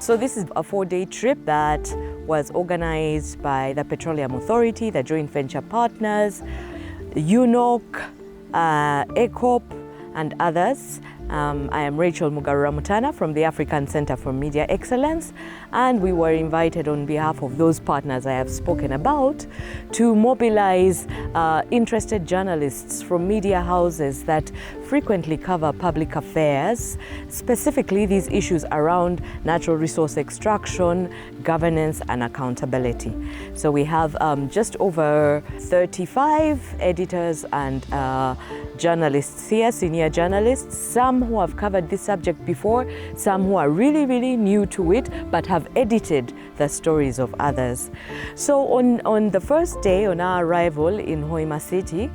So this is a 4-day trip that was organized by the Petroleum Authority, the joint venture partners, UNOC, ECOP, and others. I am Rachel Mugarura-Mutana from the African Center for Media Excellence, and we were invited on behalf of those partners I have spoken about to mobilize interested journalists from media houses that frequently cover public affairs, specifically these issues around natural resource extraction, governance, and accountability. So we have just over 35 editors and journalists here, senior journalists, some who have covered this subject before, some who are really, really new to it, but have edited the stories of others. So on the first day, on our arrival in Hoima city,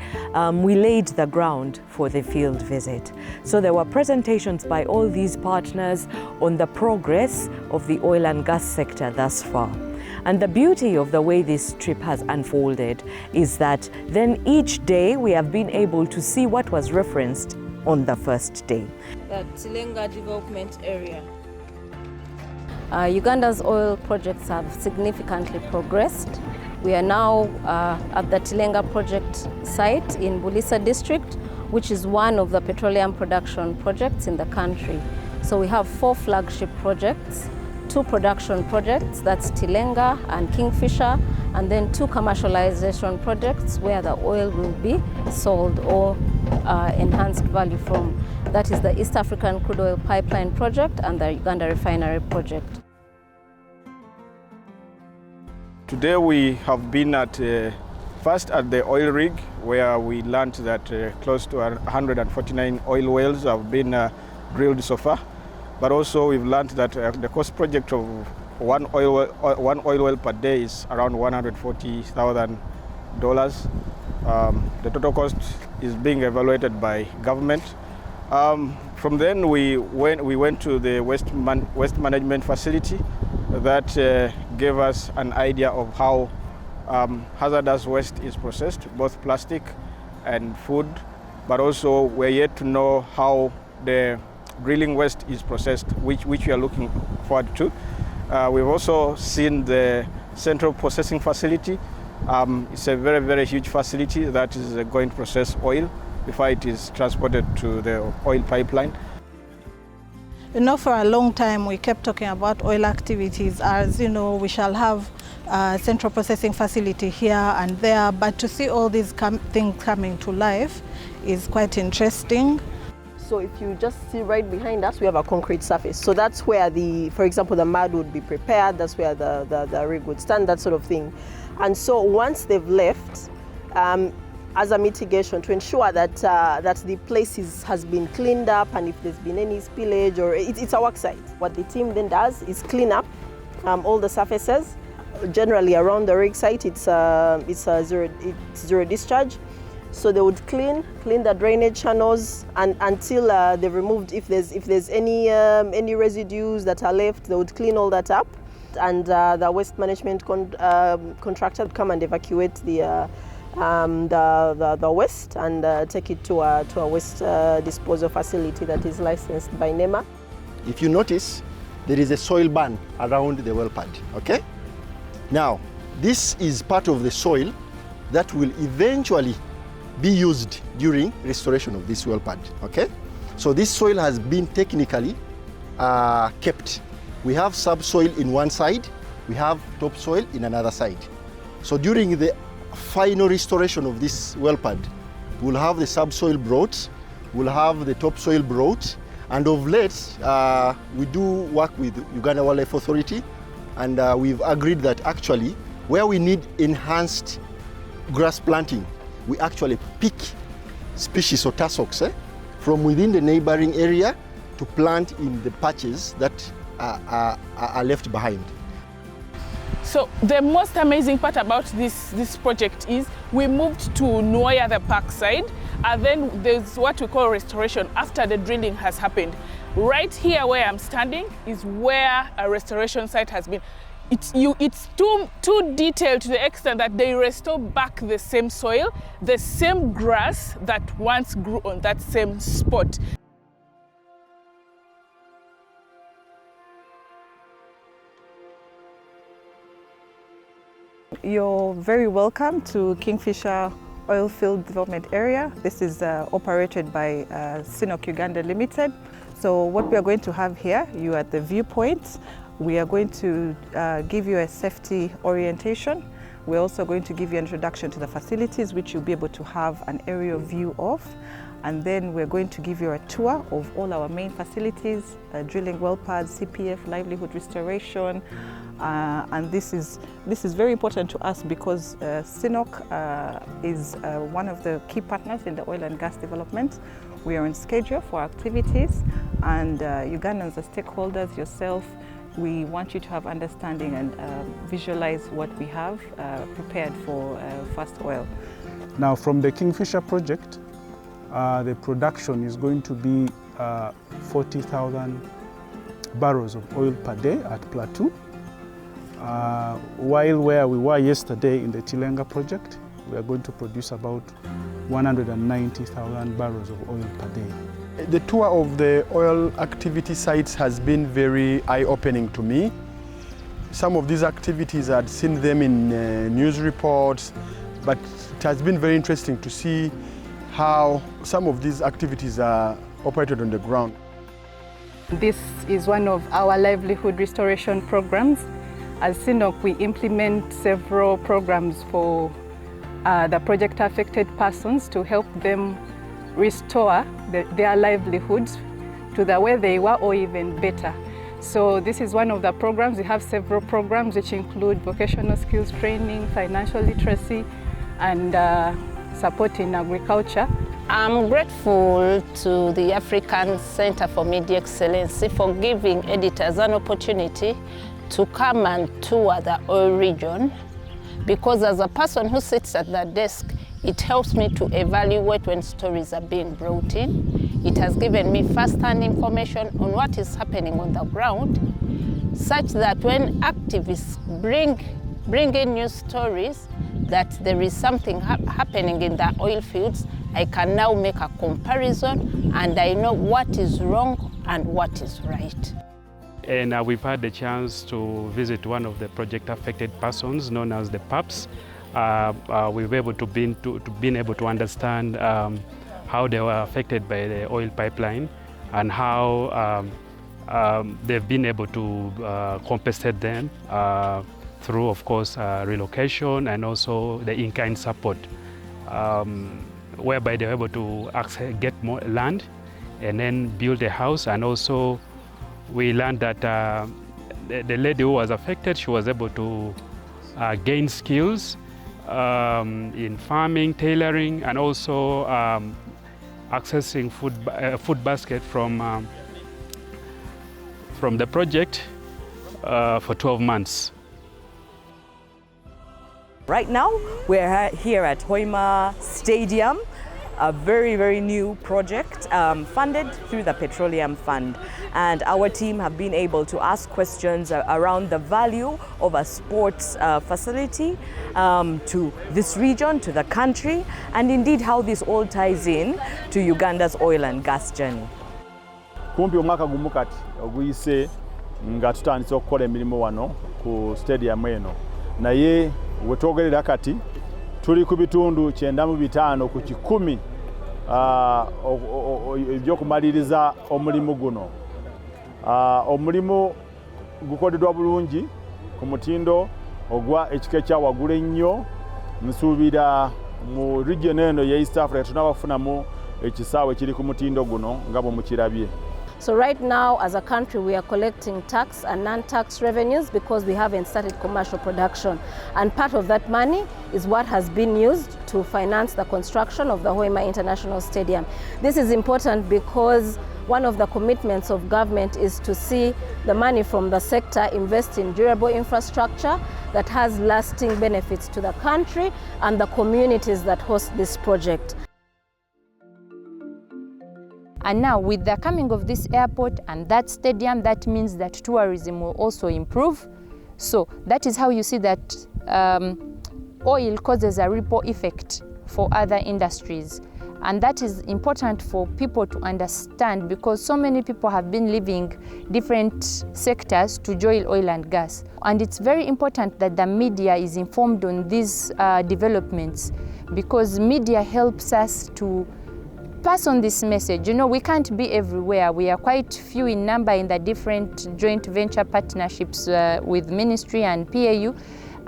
we laid the ground for the field visit. So there were presentations by all these partners on the progress of the oil and gas sector thus far. And the beauty of the way this trip has unfolded is that then each day we have been able to see what was referenced on the first day. The Tilenga development area. Uganda's oil projects have significantly progressed. We are now at the Tilenga project site in Bulisa district, which is one of the petroleum production projects in the country. So we have 4 flagship projects, 2 production projects, that's Tilenga and Kingfisher, and then 2 commercialization projects where the oil will be sold or enhanced value from. That is the East African Crude Oil Pipeline Project and the Uganda Refinery Project. Today we have been at first at the oil rig, where we learned that close to 149 oil wells have been drilled so far. But also we've learned that the cost project of one oil well per day is around $140,000. The total cost is being evaluated by government. From then we went to the waste management facility that gave us an idea of how hazardous waste is processed, both plastic and food, but also we're yet to know how the drilling waste is processed, which we are looking forward to. We've also seen the central processing facility. It's a very, very huge facility that is going to process oil before it is transported to the oil pipeline. You know, for a long time we kept talking about oil activities as, you know, we shall have a central processing facility here and there, but to see all these things coming to life is quite interesting. So if you just see right behind us, we have a concrete surface. So that's where for example, the mud would be prepared, that's where the rig would stand, that sort of thing. And so once they've left, as a mitigation to ensure that the place has been cleaned up, and if there's been any spillage, or it's a work site. What the team then does is clean up all the surfaces. Generally around the rig site, it's zero discharge. So they would clean the drainage channels and until they've removed, if there's any residues that are left, they would clean all that up, and the waste management contractor would come and evacuate the waste and take it to a waste disposal facility that is licensed by NEMA. If you notice, there is a soil ban around the well pad. Okay. Now, this is part of the soil that will eventually be used during restoration of this well pad, okay? So this soil has been technically kept. We have subsoil in one side, we have topsoil in another side. So during the final restoration of this well pad, we'll have the subsoil brought, we'll have the topsoil brought, and of late, we do work with Uganda Wildlife Authority, and we've agreed that actually, where we need enhanced grass planting, we actually pick species or tussocks from within the neighboring area to plant in the patches that are left behind. So the most amazing part about this project is we moved to Nuoya, the park side, and then there's what we call restoration after the drilling has happened. Right here where I'm standing is where a restoration site has been. It's too detailed to the extent that they restore back the same soil, the same grass that once grew on that same spot. You're very welcome to Kingfisher Oilfield Development Area. This is operated by CNOOC Uganda Limited. So what we are going to have here, you are at the viewpoint. We are going to give you a safety orientation. We're also going to give you an introduction to the facilities, which you'll be able to have an aerial view of. And then we're going to give you a tour of all our main facilities, drilling well pads, CPF, livelihood restoration. And this is very important to us because CNOOC is one of the key partners in the oil and gas development. We are on schedule for activities, and Ugandans as stakeholders, yourself, we want you to have understanding and visualize what we have prepared for fast oil. Now, from the Kingfisher project, the production is going to be 40,000 barrels of oil per day at Plateau. While where we were yesterday in the Tilenga project, we are going to produce about 190,000 barrels of oil per day. The tour of the oil activity sites has been very eye-opening to me. Some of these activities, I'd seen them in news reports, but it has been very interesting to see how some of these activities are operated on the ground. This is one of our livelihood restoration programs. As CNOOC, we implement several programs for the project-affected persons to help them restore their livelihoods to the way they were or even better. So this is one of the programs. We have several programs which include vocational skills training, financial literacy, and support in agriculture. I'm grateful to the African Center for Media Excellence for giving editors an opportunity to come and tour the oil region, because as a person who sits at that desk, it helps me to evaluate when stories are being brought in. It has given me first-hand information on what is happening on the ground, such that when activists bring in news stories that there is something happening in the oil fields, I can now make a comparison and I know what is wrong and what is right. And we've had the chance to visit one of the project-affected persons known as the PAPs. We've been able to understand how they were affected by the oil pipeline and how they've been able to compensate them through, of course, relocation and also the in-kind support, whereby they were able to get more land and then build a house. And also we learned that the lady who was affected, she was able to gain skills in farming, tailoring, and also accessing food basket from the project for 12 months. Right now, we're here at Hoima Stadium, a very, very new project funded through the Petroleum Fund. And our team have been able to ask questions around the value of a sports facility to this region, to the country, and indeed how this all ties in to Uganda's oil and gas journey. Kumpi omwaka gumu kati oguyise nga tutandise okukola emirimu wano ku stadium eno, naye wetwogerera kati tuli ku bitundu 95 ku 10 ebyokumaliriza omulimu guno. Omulimu gukoleddwa bulungi ku mutindo ogwa ekika ekya waggulu ennyo. Nsuubira mu region eno ya East Africa tunabafunamu ekisaawe kiri ku mutindo guno nga bwe mukirabye. So right now, as a country, we are collecting tax and non-tax revenues because we haven't started commercial production. And part of that money is what has been used to finance the construction of the Hoima International Stadium. This is important because one of the commitments of government is to see the money from the sector invest in durable infrastructure that has lasting benefits to the country and the communities that host this project. And now with the coming of this airport and that stadium, that means that tourism will also improve. So that is how you see that oil causes a ripple effect for other industries. And that is important for people to understand, because so many people have been leaving different sectors to join oil and gas. And it's very important that the media is informed on these developments, because media helps us to pass on this message. You know, we can't be everywhere. We are quite few in number in the different joint venture partnerships with ministry and PAU.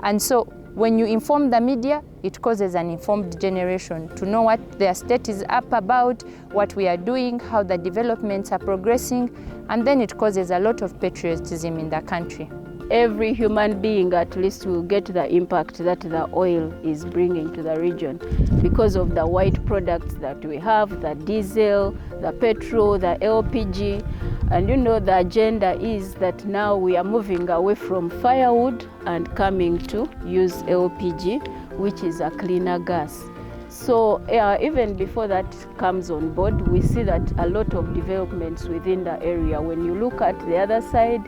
And so when you inform the media, it causes an informed generation to know what their state is up about, what we are doing, how the developments are progressing, and then it causes a lot of patriotism in the country. Every human being at least will get the impact that the oil is bringing to the region because of the white products that we have, the diesel, the petrol, the LPG. And you know, the agenda is that now we are moving away from firewood and coming to use LPG, which is a cleaner gas. So even before that comes on board, we see that a lot of developments within the area. When you look at the other side,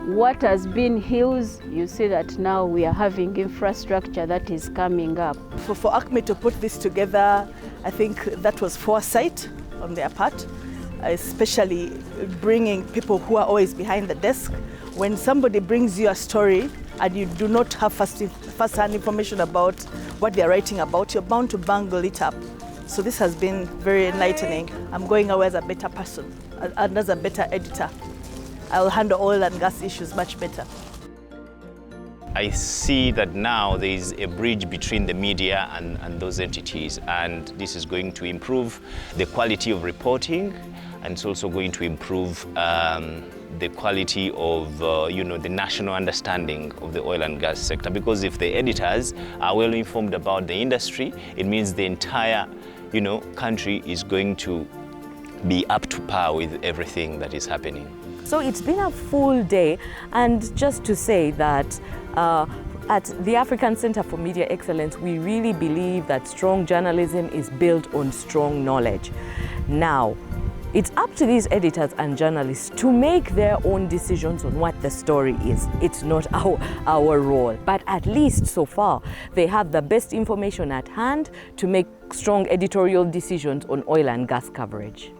what has been hills, you see that now we are having infrastructure that is coming up. For ACME to put this together, I think that was foresight on their part, especially bringing people who are always behind the desk. When somebody brings you a story and you do not have first-hand information about what they're writing about, you're bound to bungle it up. So this has been very enlightening. I'm going away as a better person and as a better editor. I'll handle oil and gas issues much better. I see that now there is a bridge between the media and those entities, and this is going to improve the quality of reporting, and it's also going to improve the quality of the national understanding of the oil and gas sector. Because if the editors are well informed about the industry, it means the entire country is going to be up to par with everything that is happening. So it's been a full day, and just to say that at the African Center for Media Excellence, we really believe that strong journalism is built on strong knowledge. Now, it's up to these editors and journalists to make their own decisions on what the story is. It's not our role, but at least so far, they have the best information at hand to make strong editorial decisions on oil and gas coverage.